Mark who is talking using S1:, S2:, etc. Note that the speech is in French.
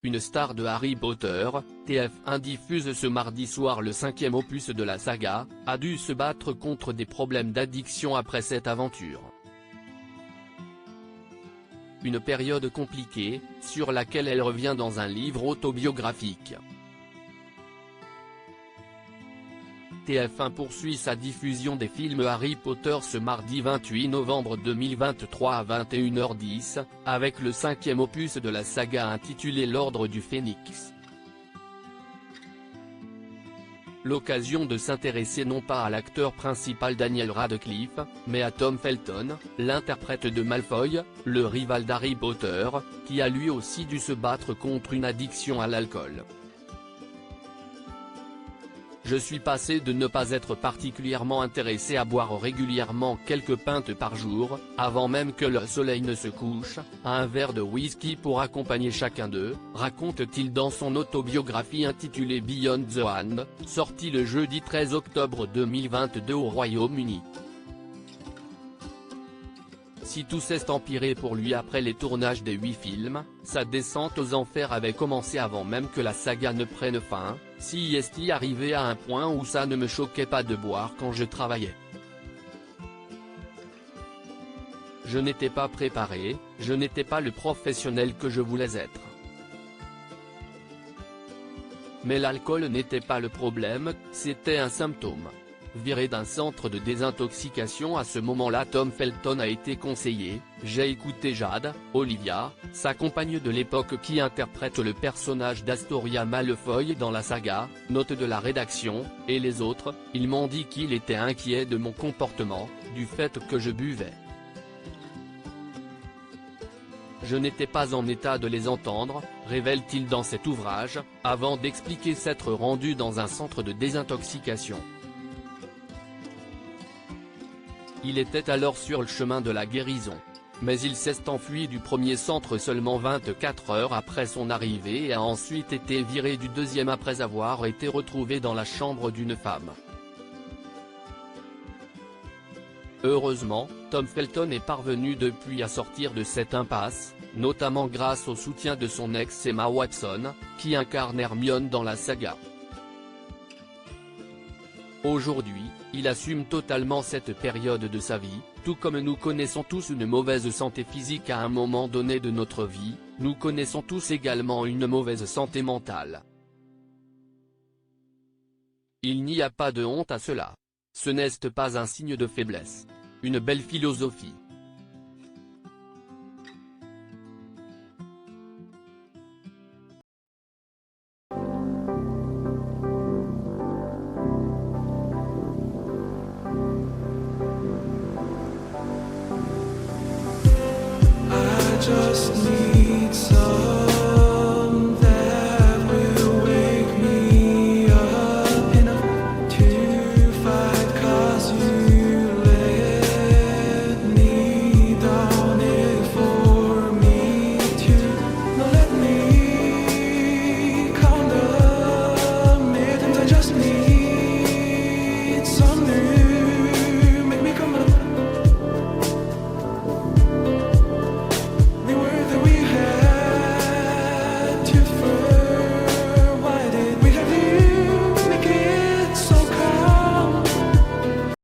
S1: une star de Harry Potter, TF1 diffuse ce mardi soir le 5e opus de la saga, a dû se battre contre des problèmes d'addiction après cette aventure. Une période compliquée, sur laquelle elle revient dans un livre autobiographique. TF1 poursuit sa diffusion des films Harry Potter ce mardi 28 novembre 2023 à 21h10, avec le 5e opus de la saga intitulé L'Ordre du Phénix. L'occasion de s'intéresser non pas à l'acteur principal Daniel Radcliffe, mais à Tom Felton, l'interprète de Malfoy, le rival d'Harry Potter, qui a lui aussi dû se battre contre une addiction à l'alcool. Je suis passé de ne pas être particulièrement intéressé à boire régulièrement quelques pintes par jour, avant même que le soleil ne se couche, à un verre de whisky pour accompagner chacun d'eux, raconte-t-il dans son autobiographie intitulée Beyond the Hand, sortie le jeudi 13 octobre 2022 au Royaume-Uni. Si tout s'est empiré pour lui après les tournages des 8 films, sa descente aux enfers avait commencé avant même que la saga ne prenne fin, si est-il arrivé à un point où ça ne me choquait pas de boire quand je travaillais. Je n'étais pas préparé, je n'étais pas le professionnel que je voulais être. Mais l'alcool n'était pas le problème, c'était un symptôme. Viré d'un centre de désintoxication à ce moment-là, Tom Felton a été conseillé. J'ai écouté Jade, Olivia, sa compagne de l'époque qui interprète le personnage d'Astoria Malfoy dans la saga, note de la rédaction, et les autres, ils m'ont dit qu'il était inquiet de mon comportement, du fait que je buvais. Je n'étais pas en état de les entendre, révèle-t-il dans cet ouvrage, avant d'expliquer s'être rendu dans un centre de désintoxication. Il était alors sur le chemin de la guérison. Mais il s'est enfui du premier centre seulement 24 heures après son arrivée et a ensuite été viré du deuxième après avoir été retrouvé dans la chambre d'une femme. Heureusement, Tom Felton est parvenu depuis à sortir de cette impasse, notamment grâce au soutien de son ex Emma Watson, qui incarne Hermione dans la saga. Aujourd'hui, il assume totalement cette période de sa vie, tout comme nous connaissons tous une mauvaise santé physique à un moment donné de notre vie, nous connaissons tous également une mauvaise santé mentale. Il n'y a pas de honte à cela. Ce n'est pas un signe de faiblesse. Une belle philosophie.
S2: Just need